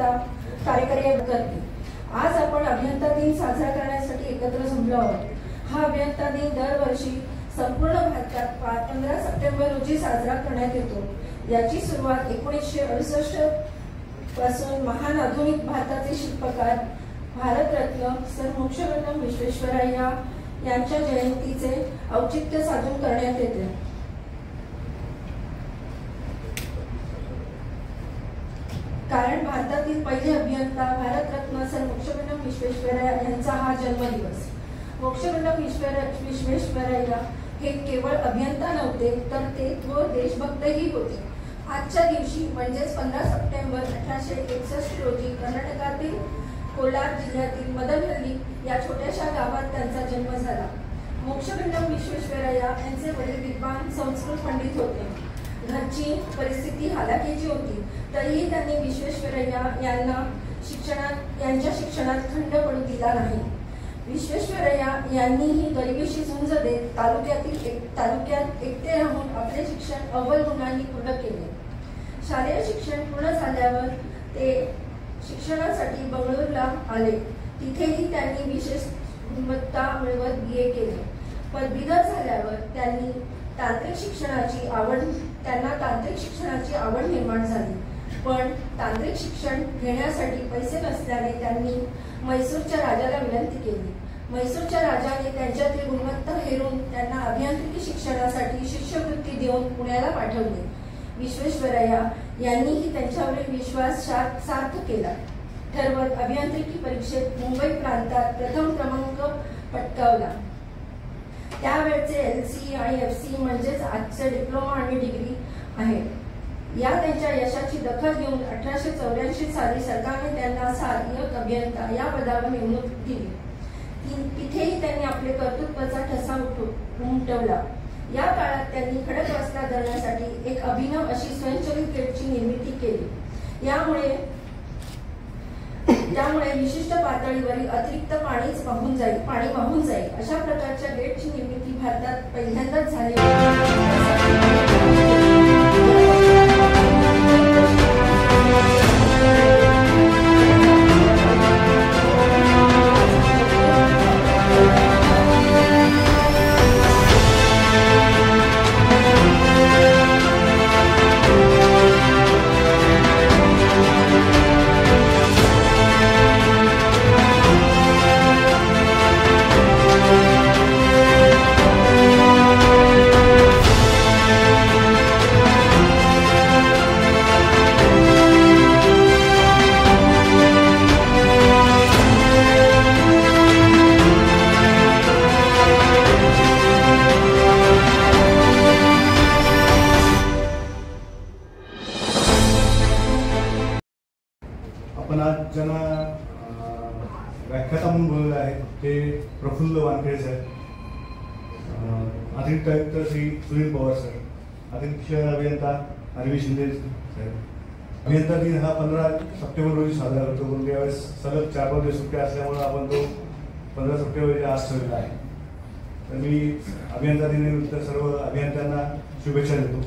अभियंता कार्यकारी करते। आज आपण अभियंता दिन साजरा करण्यासाठी एकत्र जमलो आहोत। हा अभियंता दिन दरवर्षी संपूर्ण भारतात 15 सप्टेंबर रोजी साजरा करण्यात येतो। याची सुरुवात 1968 पासून महान आधुनिक भारताचे शिल्पकार भारतरत्न सर मोक्षगुंडम विश्वेश्वरय्या यांच्या जयंतीचे औचित्य साधून करण्यात येते। कारण भारतातील पहिले अभियंता भारतरत्न सर मोक्षगुंडम विश्वेश्वरय्या यांचा हा जन्मदिवस। मोक्षगुंडम विश्वेश्वरय्या हे केवळ अभियंता नव्हते तर ते देशभक्तही होते। आजच्या दिवशी म्हणजेच 15 सप्टेंबर 1861 रोजी कर्नाटकातील कोलार जिल्ह्यातील मदनहल्ली या छोट्याशा गावात त्यांचा जन्म झाला। मोक्षगुंडम विश्वेश्वरय्या यांचे वडील विद्वान संस्कृत पंडित होते। घरची परिस्थिती हालाखीची होती तरीही त्यांनी विश्वेश्वरय्या यांच्या शिक्षणात खंड पडू दिला नाही। विश्वेश्वरय्या यांनीही गरिबीशी झुंज देत तालुक्यात एकटे राहून आपले शिक्षण अव्वल गुणांनी पूर्ण केले। शालेय शिक्षण पूर्ण झाल्यावर ते शिक्षणासाठी बंगळुरूला आले। तिथेही त्यांनी विशेष गुणवत्ता मिळवत BA केले। पदवीधर झाल्यावर त्यांना तांत्रिक शिक्षणाची आवड निर्माण झाली, पण तांत्रिक शिक्षण घेण्यासाठी पैसे नसल्याने त्यांनी म्हैसूरच्या राजाला विनंती केली। म्हैसूरच्या राजाने त्यांच्यातील गुणवत्ता हेरून त्यांना अभियांत्रिकी शिक्षणासाठी शिष्यवृत्ती देऊन पुण्याला पाठवले। विश्वेश्वरय्या यांनीही त्यांच्यावरील विश्वास सार्थ केला। ठरवत अभियांत्रिकी परीक्षेत मुंबई प्रांतात प्रथम क्रमांक पटकावला। त्यावेळचे LC आणि FC म्हणजेच आजचे डिप्लोमा आणि डिग्री आहे। या त्यांच्या यशाची दखल घेऊन 1884 साली सरकारने त्यांना सहाय्यक अभियंता या पदावर नेमणूक दिली। तिथेही त्यांनी आपले कर्तृत्वाचा ठसा उमटवला। या काळात त्यांनी खडकवासला धरणासाठी एक अभिनव अशी स्वयंचलित गेटची निर्मिती केली। त्यामुळे विशिष्ट पातळीवरील अतिरिक्त पाणी वाहून जाईल अशा प्रकारच्या गेटची निर्मिती भारतात पहिल्यांदाच झाली। आपण आज ज्यांना व्याख्याता म्हणून बोलले आहेत ते प्रफुल्ल वानखेडे साहेब, अतिरिक्त आयुक्त श्री सुनील पवार सर, अतिरिक्त अभियंता अरविंद शिंदे साहेब। अभियंता दिन हा 15 सप्टेंबर रोजी साजरा करतो, पण त्यावेळेस सलग 4-5 दिवस सुट्ट्या असल्यामुळे आपण तो 15 सप्टेंबर आज ठेवलेला आहे। तर मी अभियंता दिनानिमित्त सर्व अभियंत्यांना शुभेच्छा देतो।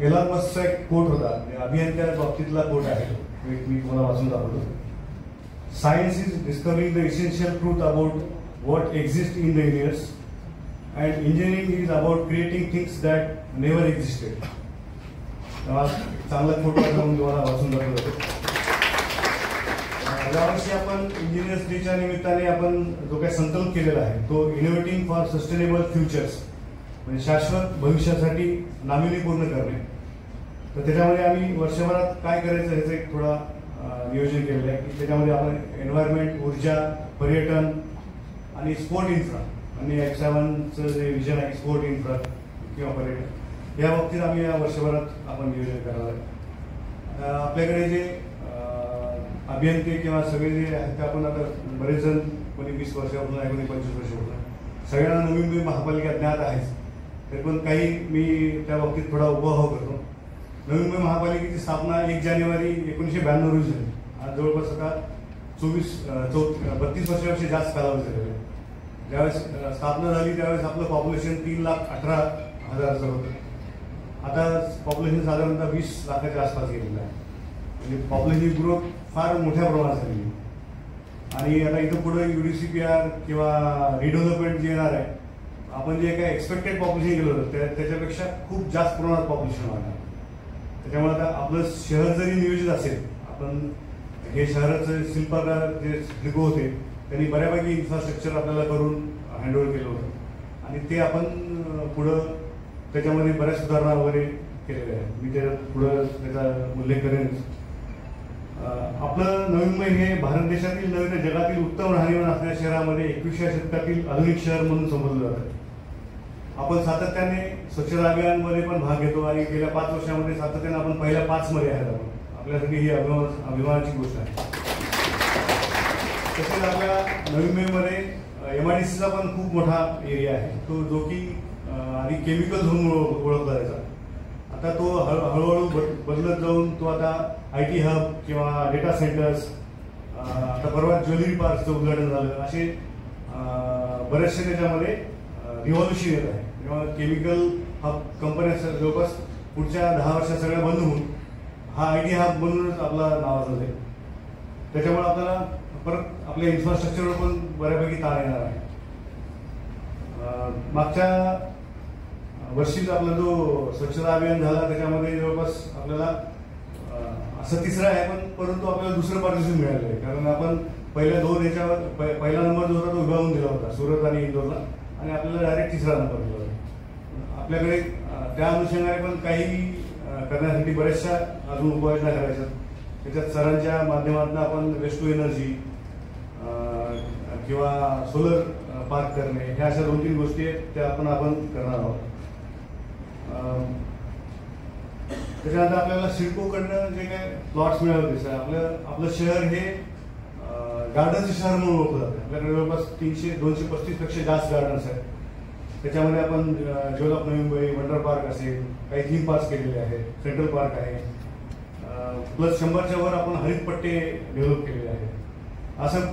एलॉन मस्कचा एक कोट होता, अभियंत्या बाबतीतला कोट आहे, मी तुम्हाला वाचून दाखवतो। Science is discovering the essential truth about what exist in the universe and engineering is about creating things that never existed. चांगला कोट म्हणून तुम्हाला वाचून दाखवतो। यावर्षी आपण इंजिनियर्स डेच्या निमित्ताने आपण जो काही संकल्प केलेला आहे तो इनोव्हेटिंग फॉर सस्टेनेबल फ्युचर्स, म्हणजे शाश्वत भविष्यासाठी नाविन्यपूर्ण करणे। तर त्याच्यामध्ये आम्ही वर्षभरात काय करायचं ह्याचं एक थोडा नियोजन केलेलं आहे की त्याच्यामध्ये आपण एन्व्हायरमेंट, ऊर्जा, पर्यटन आणि स्पोर्ट इन्फ्रा आणि X7चं जे विजन आहे स्पोर्ट इन्फ्रा किंवा पर्यटन या बाबतीत आम्ही या वर्षभरात आपण नियोजन करणार आहे। आपल्याकडे जे अभियंते किंवा सगळे जे आहेत ते आपण आता बरेच जण कोणी 20 वर्षापासून आहे, कोणी 25 वर्षापासून, सगळ्यांना नवी मुंबई महापालिका ज्ञात आहेच, तरी पण काही मी त्या बाबतीत थोडा उभाव करतो। नवी मुंबई महापालिकेची स्थापना 1 जानेवारी 1992 रोजी झाली। आज जवळपास आता 32 वर्षापेक्षा जास्त कालावधी झालेला आहे। ज्यावेळेस स्थापना झाली त्यावेळेस आपलं पॉप्युलेशन 3,18,000 होतं। आता पॉप्युलेशन साधारणतः 20 लाखाच्या आसपास गेलेलं आहे। म्हणजे पॉप्युलेशन ग्रोथ फार मोठ्या प्रमाणात झालेली आहे. आणि आता इथं पुढे UDCPR किंवा रिडेव्हलपमेंट जे येणार आहे, आपण जे काही एक्सपेक्टेड पॉप्युलेशन केलं होतं त्याच्यापेक्षा खूप जास्त प्रमाणात पॉप्युलेशन वाढणार. त्याच्यामुळे आता आपलं शहर जरी नियोजित असेल, आपण हे शहराचं शिल्पकार जे शिल्प होते त्यांनी बऱ्यापैकी इन्फ्रास्ट्रक्चर आपल्याला करून हँडओव्हर केलं होतं आणि ते आपण पुढं त्याच्यामध्ये बऱ्याच सुधारणा वगैरे केलेल्या आहेत. मी त्याच्यात पुढं त्याचा उल्लेख करेन. आपलं नवी मुंबई हे भारत देशातील नवीन जगातील उत्तम राहणीमान असलेल्या शहरामध्ये 21व्या शतकातील आधुनिक शहर म्हणून संबोधलं जातं. आपण सातत्याने स्वच्छता अभियानमध्ये पण भाग घेतो आणि गेल्या 5 वर्षामध्ये सातत्याने आपण पहिल्या 5 मध्ये आहेत. आपण आपल्यासाठी ही अभिमानाची गोष्ट आहे. तसेच आपल्या नवी मुंबईमध्ये MIDCचा पण खूप मोठा एरिया आहे, तो जो की आधी केमिकल झोन ओळखला जायचा. आता तो हळूहळू बदलत जाऊन तो आता IT हब किंवा डेटा सेंटर्स, आता परवा ज्वेलरी पार्कचं उद्घाटन झालं, असे बरेचसे त्याच्यामध्ये रिव्हॉल्युशन येत आहे. तेव्हा केमिकल हब कंपन्या जवळपास पुढच्या 10 वर्षात सगळ्या बंद होऊन हा IT हब बनूनच आपला नावाचा आहे. त्याच्यामुळे आपल्याला परत आपल्या इन्फ्रास्ट्रक्चरवर पण बऱ्यापैकी ताण येणार आहे. मागच्या वर्षीच आपला जो स्वच्छता अभियान झाला त्याच्यामध्ये जवळपास आपल्याला असं तिसरं आहे, पण परंतु आपल्याला दुसरं पारितोषिक मिळालं आहे. कारण आपण पहिल्या 2 याच्यावर पहिला नंबर जो होता तो विभागून दिला होता सुरत आणि इंदोरला, आणि आपल्याला डायरेक्ट 3रा नंबर दिला होता. आपल्याकडे त्या अनुषंगाने पण काही करण्यासाठी बऱ्याचशा अजून उपाययोजना करायच्या. त्याच्यात सरांच्या माध्यमातून आपण वेस्ट टू एनर्जी किंवा सोलर पार्क करणे, ह्या अशा 2-3 गोष्टी आहेत त्या आपण करणार आहोत. त्याच्यानंतर आपल्याला सिडकोकडनं जे काय प्लॉट्स मिळाले होते, आपलं शहर हे गार्डनचं शहर म्हणून ओळखलं जातं. आपल्याकडे जवळपास 235 पेक्षा जास्त गार्डन्स आहेत. त्याच्यामध्ये आपण ज्वेलअप नवी मुंबई, वंडर पार्क असेल, काही थीम पार्क केलेले आहेत, सेंट्रल पार्क आहे, प्लस 100च्या वर आपण हरित पट्टे डेव्हलप केलेले आहेत. असं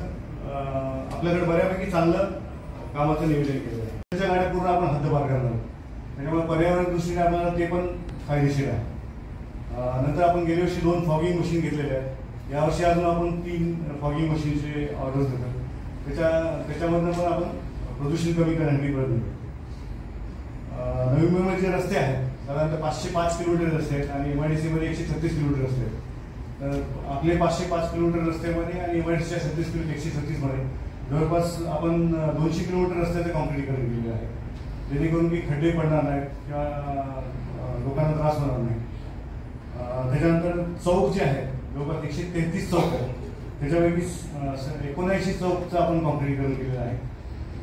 आपल्याकडे बऱ्यापैकी चांगलं कामाचं नियोजन केलेलं आहे. त्याच्या गाड्या पूर्ण आपण हद्दपार करणार, त्याच्यामुळे पर्यावरण दृष्टीने आपल्याला ते पण फायदेशीर आहे. नंतर आपण गेल्या वर्षी 2 फॉगिंग मशीन घेतलेले आहेत. यावर्षी अजून आपण 3 फॉगिंग मशीनचे ऑर्डर्स देतो. त्याच्यामधनं पण आपण प्रदूषण कमी करण्यासाठी प्रयत्न करतो. नवी मुंबईमध्ये जे रस्ते आहेत साधारणतः 505 किलोमीटर रस्ते आहेत आणि MIDC मध्ये 136 किलोमीटर रस्ते आहेत. तर आपले 505 किलोमीटर रस्त्यामध्ये आणि MIDCच्या 136 मध्ये जवळपास आपण 200 किलोमीटर रस्त्याचं कॉन्क्रिटीकरण केलेलं आहे, जेणेकरून की खड्डे पडणार नाहीत किंवा लोकांना त्रास होणार नाही. त्याच्यानंतर चौक जे आहेत जवळपास 133 चौक आहेत, त्याच्यापैकी 79 चौकचं आपण कॉन्क्रिटीकरण केलेलं आहे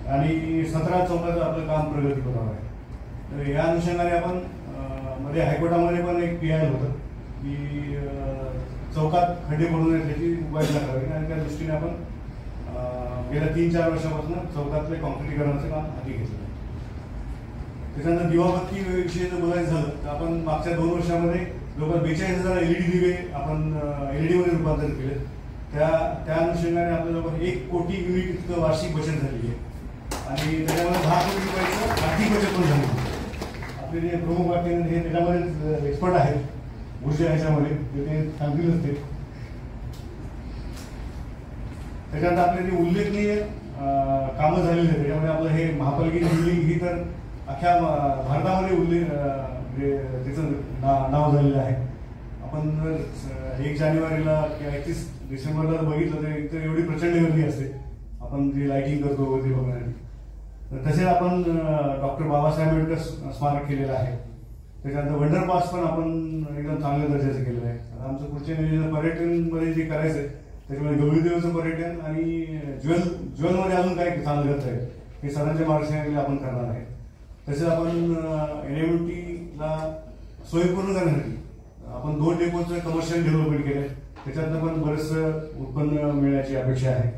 आणि 17 चौकाचं आपलं काम प्रगतीपथावर आहे. तर या अनुषंगाने आपण मध्ये हायकोर्टामध्ये पण एक PI होतं की चौकात खड्डे पडू नये त्याची उपाययोजना करावी, आणि त्या दृष्टीने आपण गेल्या 3-4 वर्षापासून चौकातले कॉन्क्रिटीकरणाचं काम हाती घेतलं. त्याच्यानंतर दिवाबत्ती विषयी जर बोलायचं झालं तर आपण मागच्या 2 वर्षामध्ये जवळपास 42,000 LED दिवे आपण LED मध्ये रूपांतरित केले. त्या अनुषंगाने आपल्या जवळपास 1 कोटी युनिट इतकं वार्षिक बचत झालेली आहे आणि त्याच्यामध्ये 10 कोटी रुपयाचं आर्थिक बचत पण झाली. आपले जे प्रमुख वाक्य हे त्याच्यामध्ये एक्सपर्ट आहेत ऊर्जा ह्याच्यामध्ये, ते सांगतीलच ते. त्याच्यानंतर आपले जे उल्लेखनीय कामं झालेली आहेत त्याच्यामध्ये आपलं हे महापालिकेची बिल्डिंग ही तर अख्ख्या भारतामध्ये त्याचं नाव झालेलं आहे. आपण जर 1 जानेवारीला किंवा 31 डिसेंबरला बघितलं तर एवढी प्रचंड गर्दी असते आपण जे लाइटिंग करतो ते बघण्यासाठी. तसेच आपण डॉक्टर बाबासाहेब आंबेडकर स्मारक केलेलं आहे. त्याच्यानंतर वंडर पार्क पण आपण एकदम चांगल्या दर्जाचं केलेलं आहे. आता आमचं पुढच्या नियोजन पर्यटनमध्ये जे करायचं आहे त्याच्यामध्ये गौरीदेवाचं पर्यटन आणि ज्वेलमध्ये अजून काय चांगलं करता येईल हे सरांच्या मार्गदर्शनाखाली आपण करणार आहे. तसेच आपण NMUTला सोयी पूर्ण करण्यासाठी आपण 2 डेपोचं कमर्शियल डेव्हलपमेंट केलं, त्याच्यातनं पण बरंचसं उत्पन्न मिळण्याची अपेक्षा आहे.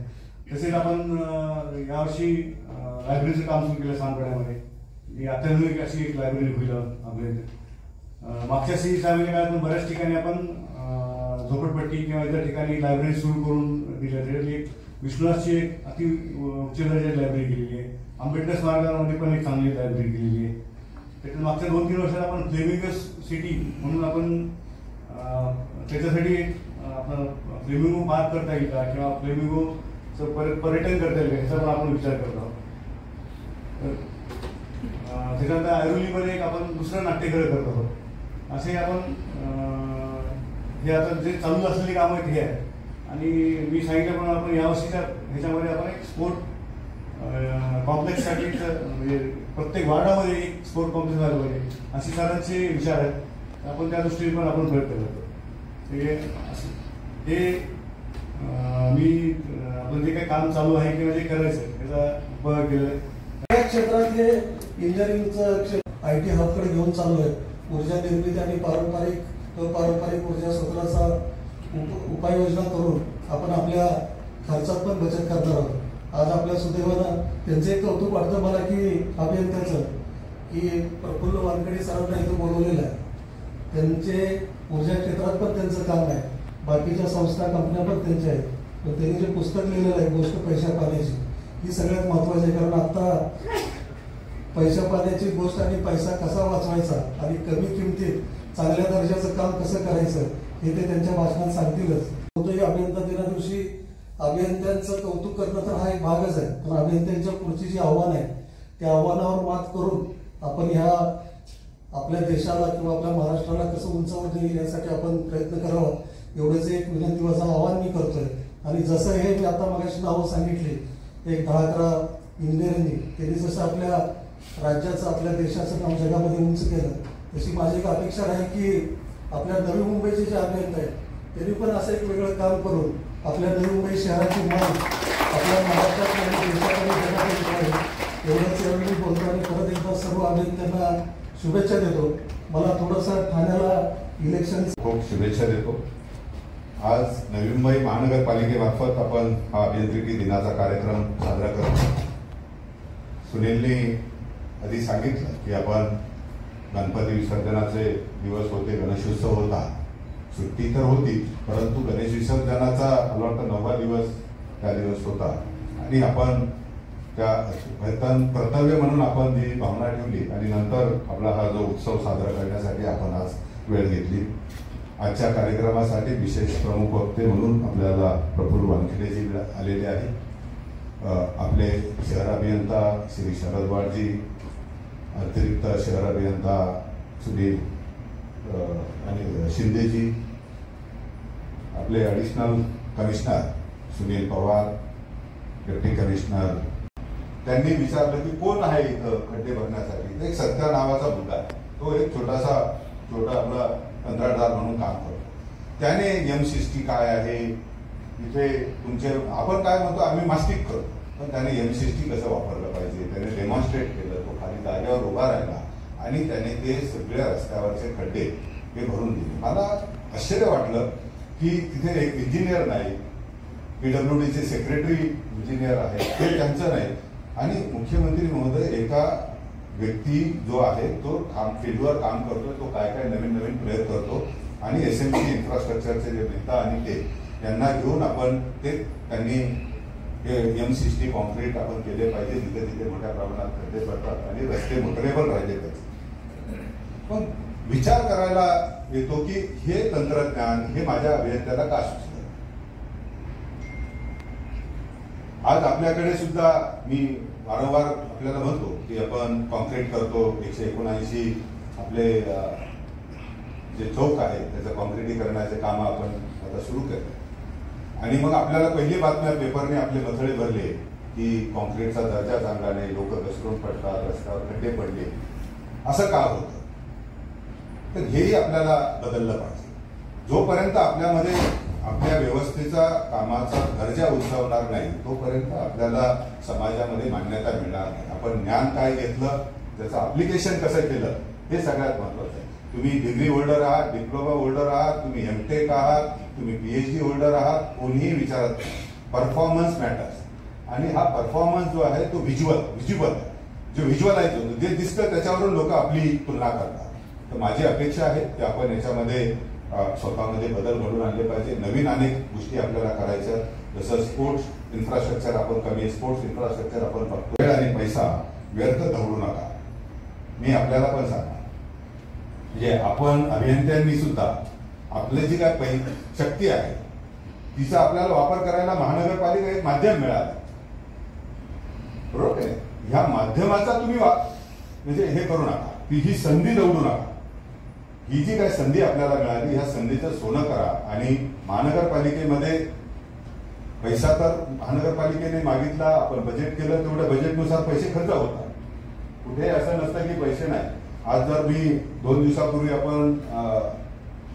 तसेच आपण यावर्षी लायब्ररीचं काम सुरू केलं सानपाड्यामध्ये. अत्याधुनिक अशी एक लायब्ररी होईल आपल्या इथे. मागच्या सामान्य काळात पण बऱ्याच ठिकाणी आपण झोपडपट्टी किंवा इतर ठिकाणी लायब्ररी सुरू करून दिल्या. त्याच्यातली एक विष्णुदासची एक अति उच्च दर्जाची लायब्ररी केलेली आहे. आंबेडकर स्मारकामध्ये पण एक चांगली लायब्ररी केलेली आहे. त्याच्यात मागच्या 2-3 वर्षात आपण फ्लेमिंगस सिटी म्हणून आपण त्याच्यासाठी आपण फ्लेमिंगो मार्क करता येईल का किंवा फ्लेमिंगोचं पर्यटन करता येईल का ह्याचा पण आपण विचार करत आहोत. त्याच्यानंतर ऐरोलीमध्ये एक आपण दुसरं नाट्यगृह करत आहोत. असे आपण हे आता जे चालू असलेली कामं आहेत हे आहे. आणि मी सांगितल्याप्रमाणे आपण यावर्षीच्या ह्याच्यामध्ये आपण एक स्पोर्ट कॉम्प्लेक्ससाठी म्हणजे प्रत्येक वार्डामध्ये एक स्पोर्ट कॉम्प्लेक्स झालं पाहिजे असे सरांचे विचार आहेत. आपण त्या दृष्टीने पण आपण प्रयत्न करतो. हे मी आपण जे काही काम चालू आहे किंवा जे करायचं त्याचा उपयोग केलेला आहे. या क्षेत्रात हे इंजिनिअरिंगचं क्षेत्र IT हबकडे घेऊन चालू आहे. ऊर्जा निर्मिती आणि पारंपरिक ऊर्जा स्रोताचा उपाययोजना करून आपण आपल्या खर्चात पण बचत करणार आहोत. आज आपल्या सुदैवानं त्यांचं एक कौतुक वाटतं मला की अभियंत्याचं की प्रफुल्ल वानखेडे सरांना इथं बोलवलेलं आहे. त्यांचे ऊर्जा क्षेत्रात पण त्यांचं काम आहे. बाकीच्या संस्था कंपन्या पण त्यांच्या आहेत. पण त्यांनी जे पुस्तक लिहिलेलं आहे गोष्ट पैशा पाण्याची ही सगळ्यात महत्वाची आहे. कारण आता पैशा पाण्याची गोष्ट आणि पैसा कसा वाचवायचा आणि कमी किमतीत चांगल्या दर्जाचं काम कसं करायचं हे ते त्यांच्या भाषणात सांगतीलच. अभियंता दिना दिवशी अभियंत्यांचं कौतुक करणं तर हा एक भागच आहे. पण अभियंत्यांच्या पुढची जी आव्हान आहे त्या आव्हानावर मात करून आपण ह्या आपल्या देशाला किंवा आपल्या महाराष्ट्राला कसं उंचावर येईल यासाठी आपण प्रयत्न करावा एवढंच एक विनंतीचं आव्हान मी करतोय. आणि जसं हे मी आता मगाशी नावं सांगितली एक 10-11 इंजिनिअरांनी त्यांनी जसं आपल्या राज्याचं आपल्या देशाचं नाव जगामध्ये उंच केलं तशी माझी एक अपेक्षा आहे की आपल्या नवी मुंबईचे जे अभियंता आहेत त्यांनी पण असं एक वेगळं काम करून आपल्या नवी मुंबई शहराची मान आपल्या महाराष्ट्रात देशामध्ये एवढंच यावेळी बोलतो. आणि परत एकदा सर्व अभियंत्यांना शुभेच्छा देतो. मला थोडंसं ठाण्याला इलेक्शन खूप शुभेच्छा देतो. आज नवी मुंबई महानगरपालिकेमार्फत आपण हा अभियांत्रिकी दिनाचा कार्यक्रम साजरा करतो. सुनीलनी आधी सांगितलं की आपण गणपती विसर्जनाचे दिवस होते, गणेशोत्सव होता, सुट्टी तर होती परंतु गणेश विसर्जनाचा मला वाटतं 9वा दिवस त्या दिवस होता. आणि आपण त्या कर्तव्य म्हणून आपण जी भावना ठेवली आणि नंतर आपला हा जो उत्सव साजरा करण्यासाठी आपण आज वेळ घेतली. आजच्या कार्यक्रमासाठी विशेष प्रमुख वक्ते म्हणून आपल्याला प्रफुल्ल वानखेडेजी आलेले आहे. आपले शहर अभियंता श्री शरद वाडजी, अतिरिक्त शहर अभियंता सुनील आणि शिंदेजी, आपले additional commissioner Sunil Pawar, deputy commissioner. त्यांनी विचारलं की कोण आहे इथं खड्डे भरण्यासाठी. एक सत्या नावाचा मुलगा आहे. तो एक छोटा आपला कंत्राटदार म्हणून काम करतो. त्याने M60 काय आहे इथे तुमचे आपण काय म्हणतो आम्ही मास्टिक करतो पण त्याने M60 कसं वापरलं पाहिजे त्याने डेमॉन्स्ट्रेट केलं. तो खाली जागेवर उभा राहिला आणि त्याने ते सगळ्या रस्त्यावरचे खड्डे हे भरून दिले. मला आश्चर्य वाटलं की तिथे एक इंजिनियर नाही, PWDचे सेक्रेटरी इंजिनियर आहे ते त्यांचं नाही. आणि मुख्यमंत्री महोदय एका व्यक्ती जो आहे तो फील्डवर काम करतो, तो काय काय नवीन प्रयोग करतो आणि SMC इन्फ्रास्ट्रक्चरचे जे नेता आणि ते यांना घेऊन आपण ते त्यांनी M60 कॉन्क्रीट आपण केले पाहिजे. तिथे तिथे मोठ्या प्रमाणात खड्डे पडतात आणि रस्ते मोटरेबल राहिले पाहिजे. पण विचार करायला येतो की हे तंत्रज्ञान हे माझ्या अभियंत्याला का सुचलं. आज आपल्याकडे सुद्धा मी वारंवार आपल्याला म्हणतो की आपण कॉन्क्रीट करतो. 179 आपले जे चौक आहे त्याचं कॉन्क्रिटीकरणाचे काम आपण आता सुरू केलं. आणि मग आपल्याला पहिली बातम्या पेपरने आपले मथळे भरले की कॉन्क्रीटचा दर्जा चांगला नाही, लोक घसरून पडतात, रस्त्यावर खड्डे पडले. असं का होतं तर हेही आपल्याला बदललं पाहिजे. जोपर्यंत आपल्यामध्ये आपल्या व्यवस्थेचा कामाचा दर्जा उंचावणार नाही तोपर्यंत आपल्याला समाजामध्ये मान्यता मिळणार नाही. आपण ज्ञान काय घेतलं त्याचं अप्लिकेशन कसं केलं हे सगळ्यात महत्वाचं आहे. तुम्ही डिग्री होल्डर आहात, डिप्लोमा होल्डर आहात, तुम्ही M.Tech आहात, तुम्ही PhD होल्डर आहात, कोणीही विचारत नाही. Performance matters. आणि हा परफॉर्मन्स जो आहे तो व्हिज्युअल आहे. जो व्हिज्युअलाइज होतो जे दिसतं त्याच्यावरून लोक आपली तुलना करतात. तर माझी अपेक्षा आहे की आपण याच्यामध्ये स्वतःमध्ये बदल घडून आणले पाहिजे. नवीन अनेक गोष्टी आपल्याला करायच्या जसं स्पोर्ट्स इन्फ्रास्ट्रक्चर आपण कमी स्पोर्ट्स इन्फ्रास्ट्रक्चर आपण बघतो. वेळ आणि पैसा व्यर्थ दवडू नका. मी आपल्याला पण सांगणार म्हणजे आपण अभियंत्यांनी सुद्धा आपली जी काय शक्ती आहे तिचा आपल्याला वापर करायला महानगरपालिका एक माध्यम मिळालं, बरोबर आहे. ह्या माध्यमाचा तुम्ही म्हणजे हे करू नका, ही संधी दवडू नका. ही जी काय संधी आपल्याला मिळाली ह्या संधीचं सोनं करा. आणि महानगरपालिकेमध्ये पैसा तर महानगरपालिकेने मागितला, आपण बजेट केलं, तेवढ्या बजेटनुसार पैसे खर्च होतात. कुठे असं नसतं की पैसे नाही. आज जर मी 2 दिवसापूर्वी आपण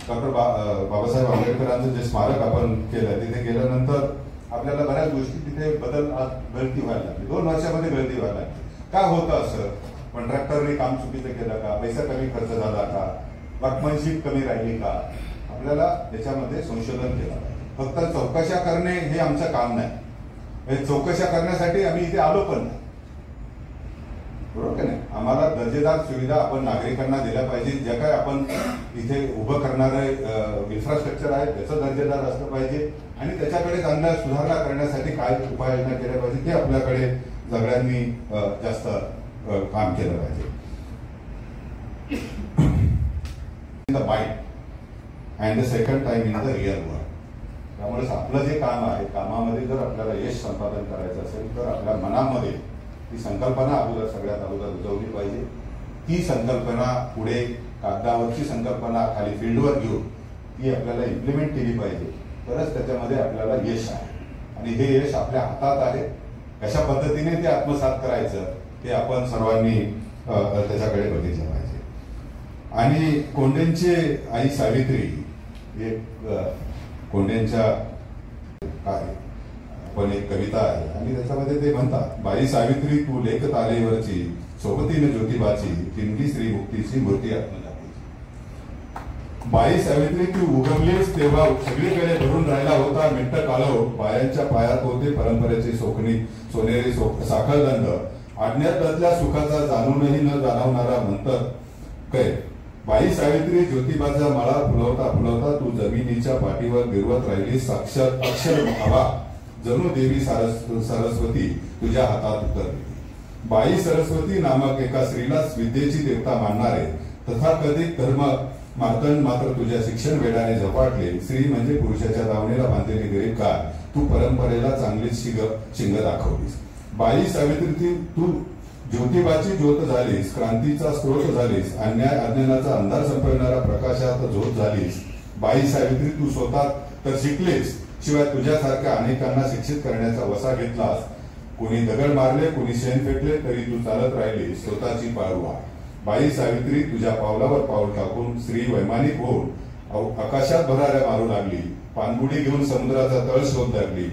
डॉक्टर बाबासाहेब आंबेडकरांचं जे स्मारक आपण केलं तिथे गेल्यानंतर आपल्याला बऱ्याच गोष्टी तिथे बदल गळती व्हायला लागली. 2 वर्षामध्ये गळती व्हायला लागली. का होतं असं? कॉन्ट्रॅक्टरने काम चुकीचं केलं का? पैसा कमी खर्च झाला का? वर्कमनशिप कमी राहिली का? आपल्याला त्याच्यामध्ये संशोधन केलं पाहिजे. फक्त चौकशा करणे हे आमचं काम नाही. चौकशा करण्यासाठी आम्ही इथे आलो पण नाही, बरोबर का नाही. आम्हाला दर्जेदार सुविधा आपण नागरिकांना दिल्या पाहिजे. जे काय आपण इथे उभं करणारे इन्फ्रास्ट्रक्चर आहे त्याचं दर्जेदार असलं पाहिजे आणि त्याच्याकडे चांगल्या सुधारणा करण्यासाठी काय उपाययोजना केल्या पाहिजे ते आपल्याकडे सगळ्यांनी जास्त काम केलं पाहिजे. In the mind and the second time in the real world. त्यामुळे आपलं जे काम आहे कामामध्ये जर आपल्याला यश संपादन करायचं असेल तर आपल्या मनामध्ये ती संकल्पना सगळ्यात अगोदर रुजवली पाहिजे. ती संकल्पना पुढे कागदावरची संकल्पना खाली फील्डवर घेऊन ती आपल्याला इम्प्लिमेंट केली पाहिजे. तरच त्याच्यामध्ये आपल्याला यश आहे आणि हे यश आपल्या हातात आहे. कशा पद्धतीने ते आत्मसात करायचं ते आपण सर्वांनी त्याच्याकडे बघितलं पाहिजे. आणि कोंडेंचे आई सावित्री एक कोंडेंच्या पण एक कविता आहे आणि त्याच्यामध्ये ते म्हणतात, बाई सावित्री तू लेख तालेवरची सोबतीने ज्योतिबाची किंकी श्री मुक्तीची मूर्ती आत्मजातीची. बाई सावित्री तू उगवलीस तेव्हा सगळीकडे भरून राहिला होता मिट्ट काळव. बायांच्या पायात होते परंपरेचे सोनेरी साखळदंड. आज्ञातल्या सुखाचा जाणूनही न जाणवणारा म्हणतात कै. बाई सावित्री ज्योतिबाचा माळा फुलवता फुलवता तू जमिनीच्या पाठीवर गिरवत राहिली साक्षात अक्षर हवा. जणू देवी सरस्वती तुझ्या हातात उतरली. बाई सरस्वती नामक एका स्त्रीलाच विद्येची देवता मानणारे तथाकथित धर्म मार्तंड मात्र तुझ्या शिक्षण वेडाने झपाटले. स्त्री म्हणजे पुरुषाच्या दावणीला बांधलेली गरीब काय. तू परंपरेला चांगलीच शिंग दाखवलीस. बाई सावित्री तू ज्योतिबाची ज्योत झालीस. क्रांतीचा स्रोत झालीस. अन्याय अज्ञानाचा अंधार संपविणारा प्रकाशात झोत झालीस. बाई सावित्री तू स्वतः तर शिकलीस शिवाय तुझ्यासारख्या अनेकांना शिक्षित करण्याचा वसा घेतलास. कोणी दगड मारले कोणी शेण फेकले तरी तू चालत राहिली स्वतःची पाळवा. बाई सावित्री तुझ्या पावलावर पाऊल टाकून स्त्री वैमानिक होऊन आकाशात भराऱ्या मारू लागली. पाणबुडी घेऊन समुद्राचा तळ शोध लागली.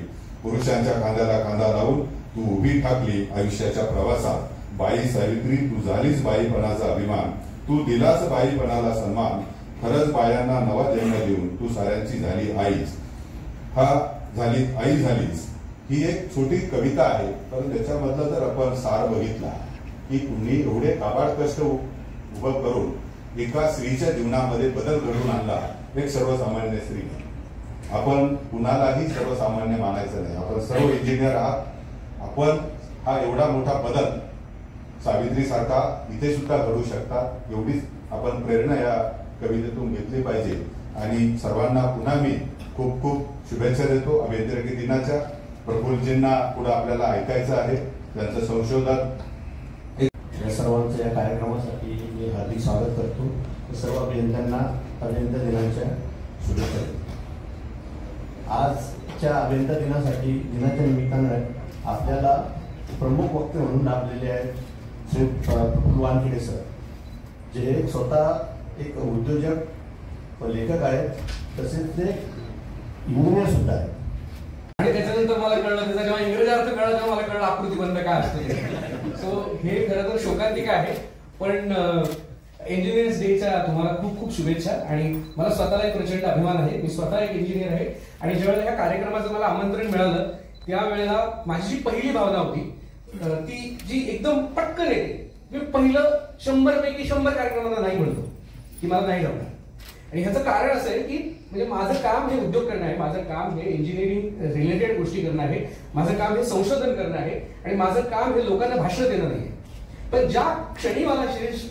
पुरुषांच्या खांद्याला खांदा लावून तू उभी ठाकली आयुष्याच्या प्रवासात. बाई सावित्री तू झालीस बाईपणाचा अभिमान. तू दिलास बाईपणाला सन्मान. खरंच बायांना नवा जन्म देऊन तू साऱ्यांची झाली आईच. हा झाली आई झालीस ही एक छोटी कविता आहे, पण त्याच्यामधला जर आपण सार बघितला की तुम्ही एवढे काबाड कष्ट उभं करून एका स्त्रीच्या जीवनामध्ये बदल घडवून आणला. एक सर्वसामान्य स्त्री. आपण कुणालाही सर्वसामान्य मानायचं नाही. आपण सर्व इंजिनियर आहात. आपण हा एवढा मोठा बदल सावित्री सारखा इथे सुद्धा घडू शकतात एवढीच आपण प्रेरणा या कवितेतून घेतली पाहिजे. आणि सर्वांना पुन्हा मी खूप खूप शुभेच्छा देतो अभियांत्रिकी दिनाच्या. प्रफुल्लजींना पुढे आपल्याला ऐकायचं आहे त्यांचं संशोधन. या सर्वांचं या कार्यक्रमासाठी मी हार्दिक स्वागत करतो. सर्व अभियंत्यांना अभियंता दिनाच्या शुभेच्छा देतो. आजच्या अभियंता दिनाच्या निमित्तानं आपल्याला प्रमुख वक्ते म्हणून लाभलेले आहेत श्री प्रफुल्ल वानखेडे सर, जे स्वतः एक उद्योजक व लेखक आहेत, तसेच ते इंजिनियर सुद्धा आहेत. आणि त्याच्यानंतर मला कळलं त्याचा जेव्हा इंग्रजी अर्थ कळला तेव्हा मला कळलं आकृतीबंध काय असते. सो हे खरं तर शोकांतिक आहे. पण इंजिनियर्स डेच्या तुम्हाला खूप खूप शुभेच्छा. आणि मला स्वतःला एक प्रचंड अभिमान आहे. मी स्वतः एक इंजिनियर आहे आणि ज्यावेळेला या कार्यक्रमाचं मला आमंत्रण मिळालं त्यावेळेला माझी जी पहिली भावना होती ती जी एकदम पटकन येते. मी पहिलं 100 पैकी 100 कार्यक्रमांना नाही म्हणतो की मला नाही जमणार. आणि ह्याचं कारण असं आहे की म्हणजे माझं काम हे उद्योग करणं आहे. माझं काम हे इंजिनिअरिंग रिलेटेड गोष्टी करणं आहे. माझं काम हे संशोधन करणं आहे. आणि माझं काम हे लोकांना भाषण देणं नाही. पण ज्या क्षणी मला शिरीष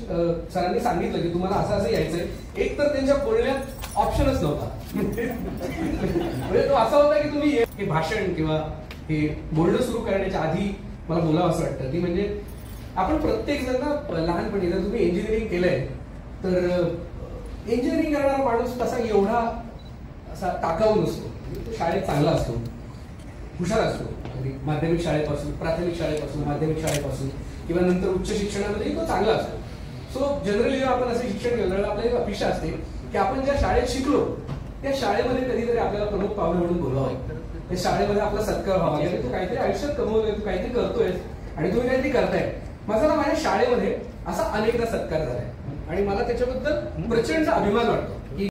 सरांनी सांगितलं की तुम्हाला असं यायचंय, एक तर त्यांच्या बोलण्यात ऑप्शनच नव्हता. म्हणजे तो असा होता की तुम्ही हे भाषण किंवा हे बोलणं सुरू करण्याच्या आधी मला बोलावं असं वाटतं की म्हणजे आपण प्रत्येक जण ना लहानपणी जर तुम्ही इंजिनिअरिंग केलंय तर इंजिनिअरिंग करणारा माणूस तसा एवढा असा टाकाऊ नसतो. तो शाळेत चांगला असतो, हुशार असतो, माध्यमिक शाळेपासून, प्राथमिक शाळेपासून, माध्यमिक शाळेपासून किंवा नंतर उच्च शिक्षणामध्ये तो चांगला असतो. सो जनरली जेव्हा आपण असं शिक्षण घेऊन आपल्याला एक अपेक्षा असते की आपण ज्या शाळेत शिकलो त्या शाळेमध्ये कधीतरी आपल्याला प्रमुख पाहुणे म्हणून बोलावं, त्या शाळेमध्ये आपला सत्कार व्हावा, तू काहीतरी आयुष्यात कमवलंय, तू काहीतरी करतोय आणि तुम्ही काहीतरी करताय. माझा ना माझ्या शाळेमध्ये असा अनेकदा सत्कार झालाय आणि मला त्याच्याबद्दल प्रचंड अभिमान वाटतो की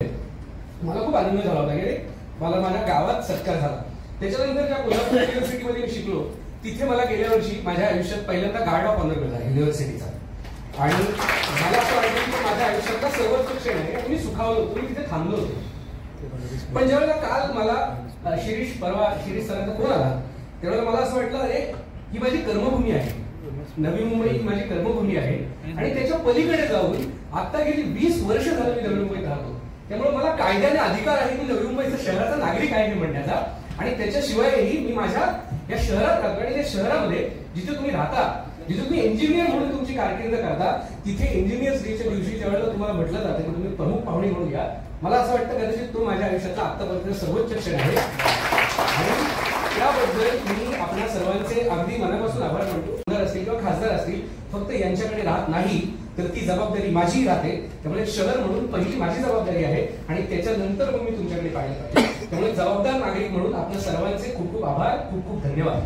मला खूप आनंद झाला होता की मला माझ्या गावात सत्कार झाला. त्याच्यानंतर ज्या कोल्हापूर युनिव्हर्सिटीमध्ये मी शिकलो तिथे मला गेल्या वर्षी माझ्या आयुष्यात पहिल्यांदा गार्ड ऑफ ऑनर मिळाला युनिव्हर्सिटीचा आणि मला असं वाटतं की माझ्या आयुष्यातला सर्वोच्च क्षण आहे आणि मी सुखावलो होतो, मी तिथे थांबलो होतो. पण ज्यावेळेला काल मला शिरीष सरांचा फोन आला त्यावेळेला मला असं वाटलं अरे ही माझी कर्मभूमी आहे, नवी मुंबई ही माझी कर्मभूमी आहे आणि त्याच्या पलीकडे जाऊन आता गेली 20 वर्ष झालं मी नवी मुंबईत राहतो. त्यामुळे मला कायद्याने अधिकार आहे की नवी मुंबईचा शहराचा नागरिक आहे मी म्हणण्याचा आणि त्याच्याशिवायही मी माझ्या या शहरात राहतो आणि त्या शहरामध्ये जिथे तुम्ही राहता, जिथे तुम्ही इंजिनियर म्हणून तुमची कारकीर्द करता, तिथे इंजिनियर्स डेच्या दिवशी ज्यावेळेला तुम्हाला म्हटलं जातं की तुम्ही प्रमुख पाहुणे म्हणून या, मला असं वाटतं कदाचित तो माझ्या आयुष्यातला आतापर्यंत सर्वोच्च क्षण आहे आणि त्याबद्दल मी आपल्या सर्वांचे अगदी मनापासून आभार मानतो. आमदार असतील किंवा खासदार असतील फक्त यांच्याकडे राहत नाही तर ती जबाबदारी माझी राहते. त्यामुळे शहर म्हणून पहिली माझी जबाबदारी आहे आणि त्याच्यानंतर मग मी तुमच्याकडे पाहिलं पाहिजे. त्यामुळे जबाबदार नागरिक म्हणून आपल्या सर्वांचे खूप खूप आभार, खूप खूप धन्यवाद.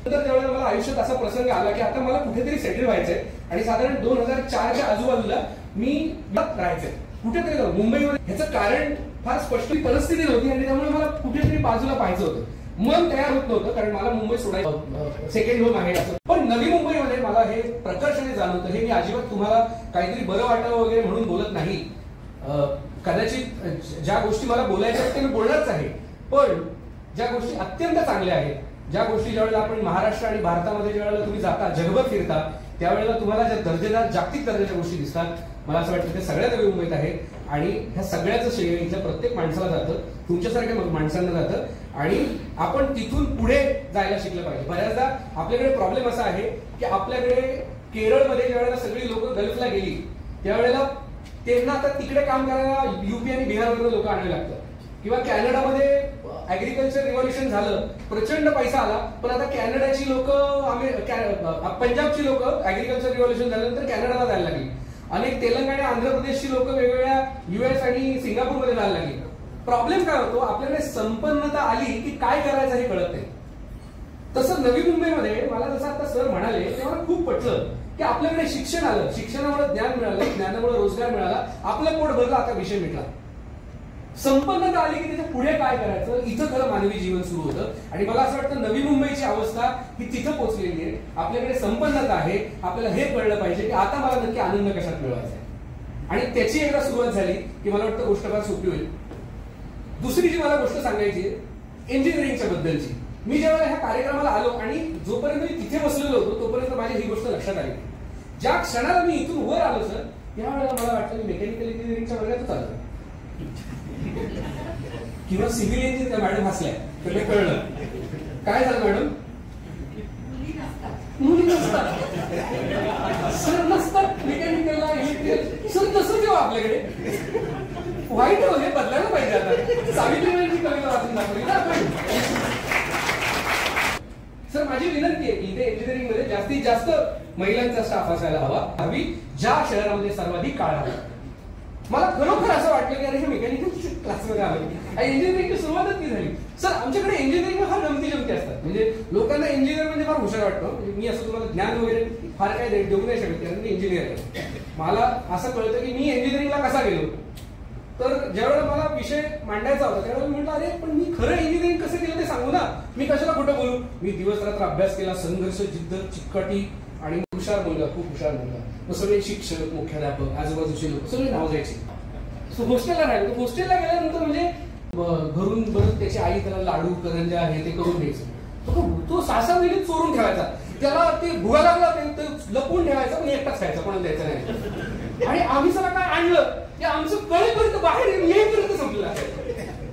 नंतर त्यावेळेला मला आयुष्यात असा प्रसंग आला की आता मला कुठेतरी सेटल व्हायचंय आणि साधारण 2004च्या आजूबाजूला मी राहायचंय कुठेतरी जाऊ मुंबईमध्ये. ह्याचं कारण फार स्पष्ट परिस्थिती नव्हती आणि त्यामुळे मला कुठेतरी बाजूला पाहायचं होतं, मन तयार होत नव्हतं कारण मला मुंबई सोडायचं, सेकंड होम आहे असं. पण नवी मुंबईमध्ये मला हे प्रकर्षाने जाणवतं. हे मी अजिबात तुम्हाला काहीतरी बरं वाटावं वगैरे म्हणून बोलत नाही. कदाचित ज्या गोष्टी मला बोलायच्या आहेत ते मी बोलणारच आहे, पण ज्या गोष्टी अत्यंत चांगल्या आहेत, ज्या गोष्टी ज्यावेळेला आपण महाराष्ट्र आणि भारतामध्ये ज्यावेळेला तुम्ही जाता, जगभर फिरता, त्यावेळेला तुम्हाला ज्या दर्जेदार जागतिक दर्जाच्या गोष्टी दिसतात, मला असं वाटतं ते सगळ्या नवी मुंबईत आहे आणि ह्या सगळ्याचं श्रेय इथल्या प्रत्येक माणसाला जातं, तुमच्यासारख्या माणसांना जातं आणि आपण तिथून पुढे जायला शिकलं पाहिजे. बऱ्याचदा आपल्याकडे प्रॉब्लेम असा आहे की आपल्याकडे केरळमध्ये ज्यावेळेला सगळी लोक गल्फला गेली त्यावेळेला त्यांना आता तिकडे काम करायला युपी आणि बिहारवरून लोक आणावे लागतात किंवा कॅनडामध्ये ऍग्रिकल्चर रिव्हॉल्युशन झालं, प्रचंड पैसा आला, पण आता कॅनडाची लोक, पंजाबची लोक ऍग्रिकल्चर रिव्हॉल्युशन झाल्यानंतर कॅनडाला जायला लागली. अनेक तेलंगणा, आंध्र प्रदेशची लोक वेगवेगळ्या US आणि सिंगापूरमध्ये जायला लागली. प्रॉब्लेम काय होतो, आपल्याकडे संपन्नता आली की काय करायचं हे कळत नाही. तसं नवी मुंबईमध्ये मला जसं आता सर म्हणाले तेव्हा खूप पटलं की आपल्याकडे शिक्षण आलं, शिक्षणामुळे ज्ञान मिळालं, ज्ञानामुळे रोजगार मिळाला, आपलं पोट भरलं, आता विषय मिटला. संपन्नता आली की त्याच्या पुढे काय करायचं, इथं खरं मानवी जीवन सुरू होतं आणि मला असं वाटतं नवी मुंबईची अवस्था ही तिथं पोहोचलेली आहे. आपल्याकडे संपन्नता आहे, आपल्याला हे कळलं पाहिजे की आता मला नक्की आनंद कशात मिळवायचा आहे आणि त्याची एकदा सुरुवात झाली की मला वाटतं गोष्ट फार सोपी होईल. दुसरी जी मला गोष्ट सांगायची आहे इंजिनिअरिंगच्या बद्दलची. मी ज्यावेळेला ह्या कार्यक्रमाला आलो आणि जोपर्यंत मी तिथे बसलेलो होतो तोपर्यंत माझी ही गोष्ट लक्षात आली. ज्या क्षणाला मी इथून वर आलो सर त्यावेळेला मला वाटतं की मेकॅनिकल इंजिनिअरिंगच्या वर्गातच आलो किंवा सिव्हिल इंजिनिअरिंग. त्या मॅडम हसल्या तर मी कळलं काय झालं मॅडम, मुली नसतात सर, नसतात मेकॅनिकलला, इलेक्ट्रिकल सर. तसंच येऊ आपल्याकडे वाईट हे बदलायला पाहिजे. आता सावित्रीबाईंची कविता वाचून दाखवली ना आपण. सर माझी विनंती आहे की इथे इंजिनिअरिंग मध्ये जास्तीत जास्त महिलांचा स्टाफ असायला हवी, ज्या शहरामध्ये सर्वाधिक काळ आहे. मला खरोखर असं वाटलं की अरे हे मेकॅनिकल क्लासमध्ये आलं आणि इंजिनिअरिंगची सुरुवातच ती झाली. सर आमच्याकडे इंजिनिअरिंग फार गमती असतात, म्हणजे लोकांना इंजिनियर म्हणजे फार हुशार वाटतं. म्हणजे मी असं तुम्हाला ज्ञान वगैरे फार काय देऊ नाही शकत कारण मी इंजिनियर आहे. मला असं कळतं की मी इंजिनिअरिंगला कसा गेलो तर ज्यावेळेला मला विषय मांडायचा होता त्यावेळेला मी म्हटलं अरे पण मी खरं इंजिनिअरिंग कसं केलं ते सांगू ना, मी कशाला खोटं बोलू. मी दिवस रात्र अभ्यास केला, संघर्ष, जिद्द, चिकाटी आणि हुशार मुलगा, खूप हुशार मुलगा. मग सगळे शिक्षक, मुख्याध्यापक, आजूबाजूचे लोक सगळे नाव द्यायचे. सो हॉस्टेलला राहिलो. हॉस्टेलला गेल्यानंतर म्हणजे घरून बरं त्याची आई त्याला लाडू, करंजा हे ते करून द्यायचं. तो 6-6 महिने चोरून ठेवायचा. त्याला ते भुगा लागला ते लपवून ठेवायचं पण एकटाच खायचं, कोणाला द्यायचं नाही. आणि आम्ही सगळं काय आणलं की आमचं कळेपर्यंत बाहेर येईपर्यंत संपलेलं आहे.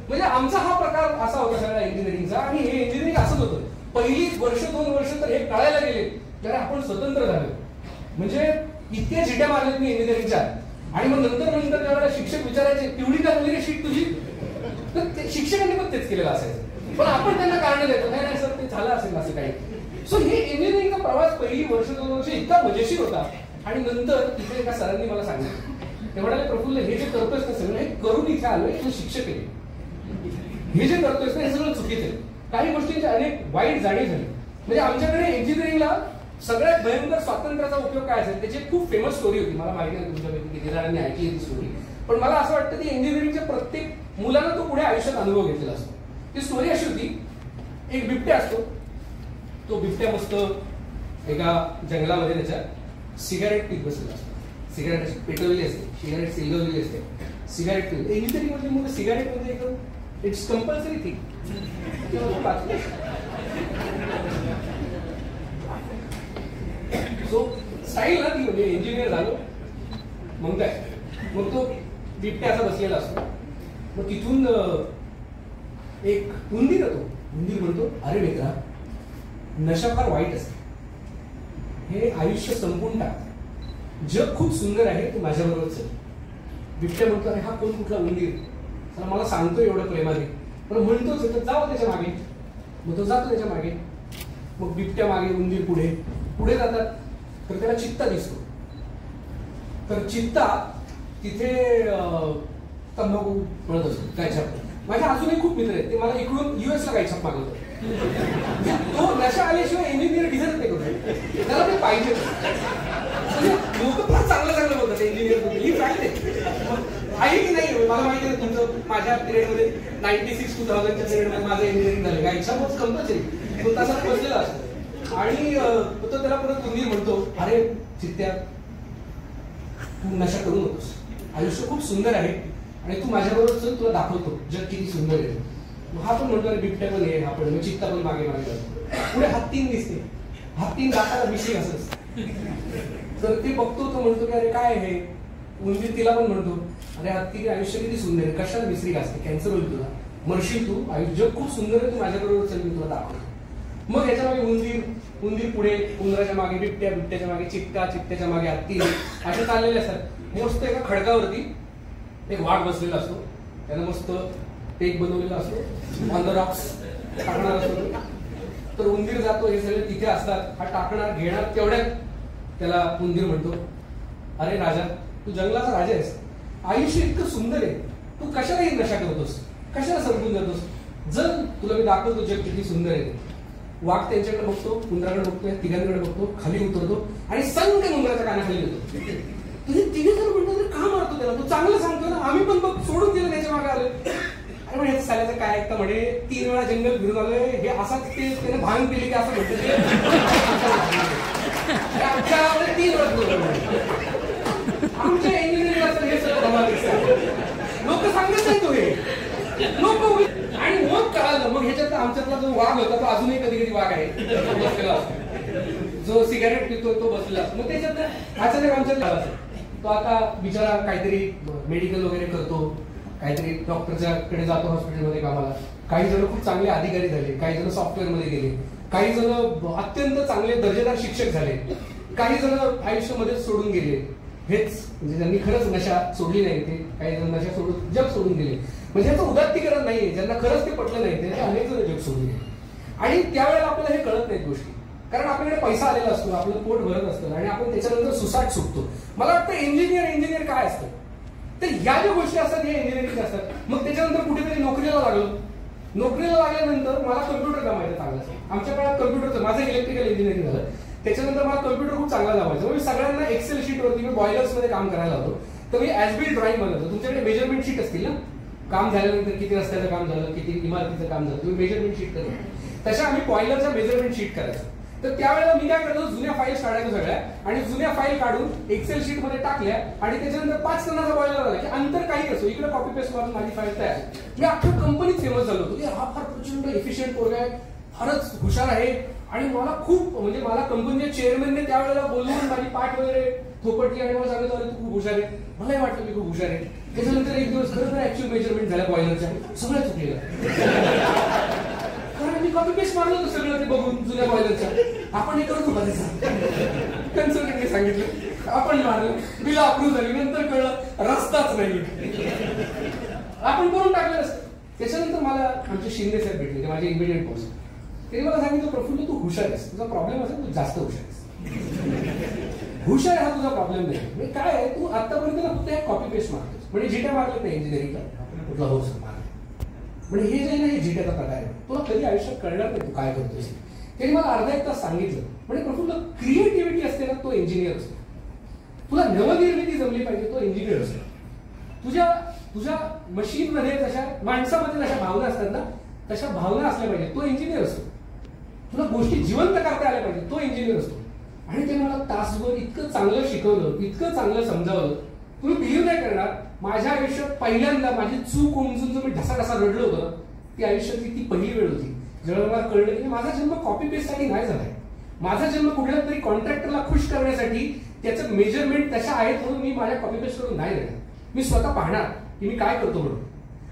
म्हणजे आमचा हा प्रकार असा होता सगळ्या इंजिनिअरिंगचा. आणि हे इंजिनिअरिंग असंच होतं. पहिली वर्ष 2 वर्ष तर हे कळायला गेले तर आपण स्वतंत्र झालो. म्हणजे इतक्या शिट्या मारल्यात मी इंजिनिअरिंगच्या. आणि मग नंतर त्यावेळेला शिक्षक विचारायचे पिवळी का झाली रे शीट तुझी, तर शिक्षकांनी पण तेच केलेलं असायचं. पण आपण त्यांना कारण देतो नाही सर ते झालं असेल असं काही. सो हे इंजिनिअरिंगचा प्रवास पहिली वर्ष 2 वर्ष इतका मजेशीर होता. आणि नंतर तिथे एका सरांनी मला सांगितलं, ते म्हणाले प्रफुल्ल हे जे करतोयस ना सगळं हे करून इथे आलोय, तू शिक्षक आहे, हे जे करतोयस ना हे सगळं चुकीचं आहे. काही गोष्टींची अनेक वाईट जाणीव झाली. म्हणजे आमच्याकडे इंजिनिअरिंगला सगळ्यात भयंकर स्वातंत्र्याचा उपयोग काय असेल त्याची खूप फेमस स्टोरी होती. मला माहिती नाही तुमच्यापैकी किती जणांनी ऐकली ती स्टोरी, पण मला असं वाटतं की इंजिनिअरिंगच्या प्रत्येक मुलानं तो पुढे आयुष्यात अनुभव घेतलेला असतो. ती स्टोरी अशी होती, एक बिबट्या असतो. तो बिबट्या मस्त एका जंगलामध्ये त्याच्या सिगारेट पीत बसलेला असतो. सिगारेट अशी पेटवलेली असते, सिगारेट सिलगवलेली असते, सिगारेट पीत. इंजिनिअरिंग म्हणजे मग सिगारेट म्हणजे एक it's compulsory thing. So style ना ती, म्हणजे इंजिनियर झालो मग काय, मग तो बिबट्या असा बसलेला असतो. मग तिथून एक उंदीर येतो. उंदीर म्हणतो अरे मित्रा नशा फार वाईट असते, हे आयुष्य संपून टाक, जग खूप सुंदर आहे, तू माझ्याबरोबर चल. बिबट्या म्हणतो अरे हा कोण कुठला उंदीर, चला मला सांगतो एवढं प्रेमाने, पण म्हणतोच तर जाऊ त्याच्या मागे. मग तो जातो त्याच्या मागे. मग बिबट्या मागे, उंदीर पुढे पुढे जातात. तर त्याला चित्ता दिसतो. तर चित्ता तिथे तंबाखू म्हणत असतो काय छाप. माझे अजूनही खूप मित्र आहेत, ते मला इकडून युएसला काही छाप मागवतात. तो नशा आल्याशिवाय इंजिनियर डिझाईन नाही करू, त्याला ते पाहिजे. लोक फार चांगलं बोलतात इंजिनियर, ही फॅक्ट आहे की नाही. मला माहिती आहे तुमचं माझ्या पिरियडमध्ये 96-2000च्या पिरियडमध्ये माझं इंजिनिअरिंग झालं. काय इच्छा बहुत कंपल्सरी, तो तसाच बसलेला असतो. आणि तो त्याला परत उंदीर म्हणतो अरे चित्त्या तू नशा करू नकोस, आयुष्य खूप सुंदर आहे आणि तू माझ्याबरोबर चल, तुला दाखवतो जग किती सुंदर आहे. हा पण म्हणतो अरे बिबट्या पण आहे, हा पण चित्ता पण मागे जातो. पुढे हत्तीन दिसते, हत्तीन दाताला विषय असत. तर ते बघतो, तो म्हणतो की अरे काय आहे. उंदीर तिला पण म्हणतो अरे हत्ती आयुष्य किती सुंदर आहे, कशाला विसरी असते, कॅन्सर होईल तुला, मरशील तू, आयुष्य खूप सुंदर आहे, तू माझ्याबरोबर चल, मी तुला दाखवतो. मग याच्या मागे उंदीर पुढे, उंदराच्या मागे बिबट्या, बिबट्याच्या मागे चित्ता, चित्त्याच्या मागे हत्ती, असे चाललेले असतात. मस्त एका खडकावरती एक वाघ बसलेला असतो, त्याला मस्त टेक बनवलेला असतो, ऑन द रॉक्स टाकणार असतो. तर उंदीर जातो, हे सगळे तिथे असतात, हा टाकणार घेणार. तेवढ्यात त्याला उंदीर म्हणतो अरे राजा तू जंगलाचा राजा आहेस, आयुष्य इतकं सुंदर आहे, तू कशाला ही नशा करतोस, कशाला संपून जातोस, जर तुला मी दाखवतो जग किती सुंदर आहे. वाघ त्यांच्याकडे बघतो, उंदराकडे बघतो, तिघांकडे बघतो, खाली उतरतो आणि संग उंदराच्या कानाखाली येतो. तुझे तिघे जर म्हणतो का मारतो त्याला, तू चांगलं सांगतो ना, आम्ही पण बघ सोडून दिलं त्याच्या मागे आलोय. अरे म्हणजे ह्याचं साल्याचं काय ऐकतं म्हणे, 3 वेळा जंगल फिरून आलोय, हे असाच ते त्याने भांग पिली की असं म्हणतो ते. आमच्या 3 वेळा आमच्या इंजिनिअरिंगला हे सगळं लोक सांगत नाही तो, हे लोक. आणि मग कळालं, मग ह्याच्यात आमच्यातला जो वाघ होता तो अजूनही कधी कधी वाघ आहे बसलेला असतो, जो सिगारेट पितो तो बसलेला असतो. मग त्याच्यात अचानक आमच्यात असतो, तो आता बिचारा काहीतरी मेडिकल वगैरे करतो, काहीतरी डॉक्टरच्या कडे जातो हॉस्पिटलमध्ये कामाला. काही जण खूप चांगले अधिकारी झाले, काही जण सॉफ्टवेअरमध्ये गेले, काही जण अत्यंत चांगले दर्जेदार शिक्षक झाले, काही जण आयुष्यामध्ये सोडून गेले. हेच म्हणजे ज्यांनी खरंच नशा सोडली नाही, ते काही जण नशा सोडून जग सोडून गेले. म्हणजे याचं उदात्तीकरण नाहीये, ज्यांना खरंच ते पटलं नाही ते अनेक जण जग सोडून गेले. आणि त्यावेळेला आपल्याला हे कळत नाहीत गोष्टी, कारण आपल्याकडे पैसा आलेला असतो, आपलं पोट भरत असतं आणि आपण त्याच्यानंतर सुसाट सुटतो. मला वाटतं इंजिनियर काय असतं, तर या ज्या गोष्टी असतात या इंजिनिअरिंग असतात. मग त्याच्यानंतर कुठेतरी नोकरीला लागलो. नोकरीला लागल्यानंतर मला कम्प्युटर जमायचं चांगलं. आमच्या काळात कम्प्युटरचं, माझं इलेक्ट्रिकल इंजिनिअरिंग झालं, त्याच्यानंतर मला कम्प्युटर खूप चांगला जमायचं. मी सगळ्यांना एक्सेल शीटवरती, मी बॉयलर्स मध्ये काम करायला होतो, तर मी ॲज-बिल्ट ड्रॉइंग बनवतो. तुमच्याकडे मेजरमेंट शीट असतील ना, काम झाल्यानंतर किती रस्त्याचं काम झालं, किती इमारतीचं काम झालं, तुम्ही मेजरमेंट शीट करतो. तशा आम्ही बॉयलरच्या मेजरमेंट शीट करायचो. तर त्यावेळेला मी काय करतो, जुन्या फाईल्स काढायचो सगळ्या, आणि जुन्या फाईल काढून एक्सेल शीट मध्ये टाकल्या, आणि त्याच्यानंतर 5 टनाचा बॉयलर आला की अंतर काही असो, इकडे कॉपी पेस्ट मारून माझी फाईल तयार. मी अख्ख्या कंपनीत फेमस झालो होतो की हा फार प्रचंड एफिशियंट पोरगा आहे, फारच हुशार आहे, आणि मला खूप म्हणजे मला कंपनीच्या चेअरमॅनने त्यावेळेला बोलवून माझी पाठ वगैरे थोपटली आणि मला सांगितलं अरे तू खूप हुशार आहे. मलाही वाटलं मी खूप हुशार आहे. त्याच्यानंतर एक दिवस खरं ऍक्च्युअल मेजरमेंट झाल्या बॉयलरच्या, सगळं चुकलेलं. कारण मी कॉपी पेस्ट मारलं होतं सगळं ते बघून जुन्या बॉयलरच्या. आपण हे करतो का त्याचा कन्सल्टंटने सांगितलं, आपण मारलं, बिल अप्रूव्ह झाली, नंतर कळलं रस्ताच नाही. आपण करून टाकलं असतं. त्याच्यानंतर मला आमचे शिंदे साहेब भेटले, माझे इमिडिएट बॉस. त्यांनी मला सांगितलं प्रफुल्ल तू हुशार आहेस, तुझा प्रॉब्लेम असेल तू जास्त हुशार आहेस. हुशार हा तुझा प्रॉब्लेम नाही. म्हणजे काय आहे, तू आतापर्यंत फक्त एक कॉपी पेस्ट मारतोस. म्हणजे जिट्या मारलं नाही इंजिनिअरिंगला कुठला हो सर मारलं. म्हणजे हे जे नाही जिट्याचा प्रकार आहे, तुला कधी आयुष्यात कळणार नाही तू काय करतोस. त्यांनी मला अर्धा एक तास सांगितलं. म्हणजे प्रफुल्ल क्रिएटिव्हिटी असते ना तो इंजिनियर असतो. तुला नवनिर्मिती जमली पाहिजे तो इंजिनियर असतो. तुझ्या मशीनमध्ये जशा माणसामध्ये जशा भावना असतात ना तशा भावना असल्या पाहिजे तो इंजिनियर असतो. तुला गोष्टी जिवंत करता आल्या पाहिजे तो इंजिनियर असतो. आणि ते मला तासभर इतकं चांगलं शिकवलं, इतकं चांगलं समजावलं, तुम्ही बिलीव्ह नाही करणार. माझ्या आयुष्यात पहिल्यांदा माझी चूक उमजून जो मी ढसा रडलो होतं ती आयुष्यातली ती पहिली वेळ होती जेव्हा मला कळलं की माझा जन्म कॉपी पेस्टसाठी नाही झालाय. माझा जन्म कुठल्या तरी कॉन्ट्रॅक्टरला खुश करण्यासाठी त्याचं मेजरमेंट तशा आहेत म्हणून मी माझ्या कॉपी पेस्ट करून नाही देणार. मी स्वतः पाहणार की मी काय करतो म्हणून.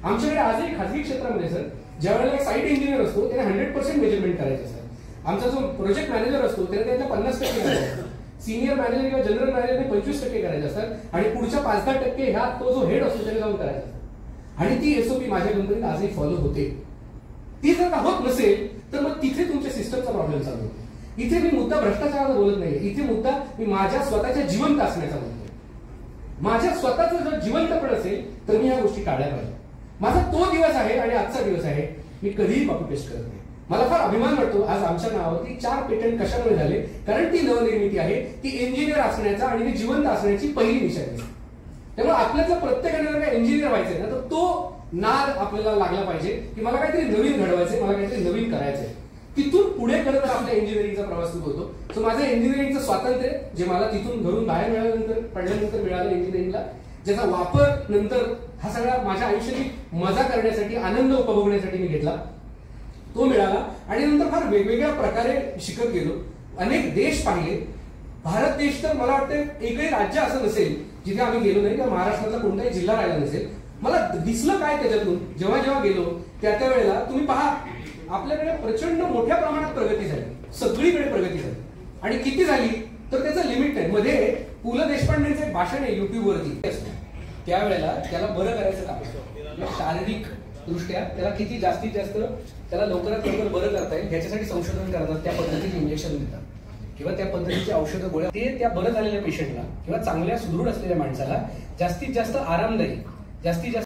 आमच्याकडे आजही खाजगी क्षेत्रामध्ये सर ज्या वेळेला एक साईट इंजिनियर असतो त्याने 100% मेजरमेंट करायचे असतात. आमचा जो प्रोजेक्ट मॅनेजर असतो त्याने त्यातल्या 50% करायचे. सिनियर मॅनेजर किंवा जनरल मॅनेजरने 25% करायचे असतात आणि पुढच्या 5-10% ह्या तो जो हेड असतो त्याने जाऊन करायचा असतात. आणि ती एसओपी माझ्या कंपनीत आजही फॉलो होते. ती जर का होत नसेल तर मग तिथे तुमच्या सिस्टमचा प्रॉब्लेम चालू होतो. इथे मी मुद्दा भ्रष्टाचाराचा बोलत नाही. इथे मुद्दा मी माझ्या स्वतःच्या जिवंत असण्याचा बोलतोय. माझ्या स्वतःचं जर जिवंतपण असेल तर मी ह्या गोष्टी टाळल्या पाहिजे. माझा तो दिवस आहे आणि आजचा दिवस आहे. मी कधीही कॉपी पेस्ट करत नाही. मला फार अभिमान वाटतो आज आमच्या नावावरती 4 पेटंट कशामुळे झाले, कारण ती नवनिर्मिती आहे, ती इंजिनियर असण्याचा आणि ती जिवंत असण्याची पहिली निशाणी. त्यामुळे आपल्यातल्या प्रत्येकाने जर का इंजिनियर व्हायचंय ना तर तो नाद आपल्याला लागला पाहिजे की मला काहीतरी नवीन घडवायचंय, मला काहीतरी नवीन करायचंय. तिथून पुढे करत आपल्या इंजिनिअरिंगचा प्रवास सुरू होतो. सो माझं इंजिनिअरिंगचं स्वातंत्र्य जे मला तिथून घरून बाहेर मिळाल्यानंतर पडल्यानंतर मिळालं इंजिनिअरिंगला, ज्याचा वापर नंतर हा सगळा माझ्या आयुष्याची मजा करण्यासाठी आनंद उपभोगण्यासाठी मी घेतला, तो मिळाला. आणि नंतर फार वेगवेगळ्या प्रकारे शिकत गेलो. अनेक देश पाहिले. भारत देश तर मला वाटतं एकही राज्य असं नसेल जिथे आम्ही गेलो नाही किंवा महाराष्ट्रातला कोणताही जिल्हा राहिला नसेल. मला दिसलं काय त्याच्यातून जेव्हा गेलो त्या वेळेला तुम्ही पहा आपल्याकडे प्रचंड मोठ्या प्रमाणात प्रगती झाली, सगळीकडे प्रगती झाली. आणि किती झाली तर त्याचं लिमिट नाही. मध्ये पु ल देशपांडेंचं एक भाषण आहे युट्यूबवरती, त्यावेळेला त्याला बरं करायचं काम असतं. शारीरिक दृष्ट्या त्याला किती जास्तीत जास्त त्याला लवकरात लवकर बरं करता येईल याच्यासाठी संशोधन करतात, त्या पद्धतीचे इंजेक्शन देतात किंवा त्या पद्धतीची औषधं गोळ्या, ते त्या बरं झालेल्या पेशंटला किंवा चांगल्या सुदृढ असलेल्या माणसाला जास्तीत जास्त आरामदायी, जास्तीत जास्त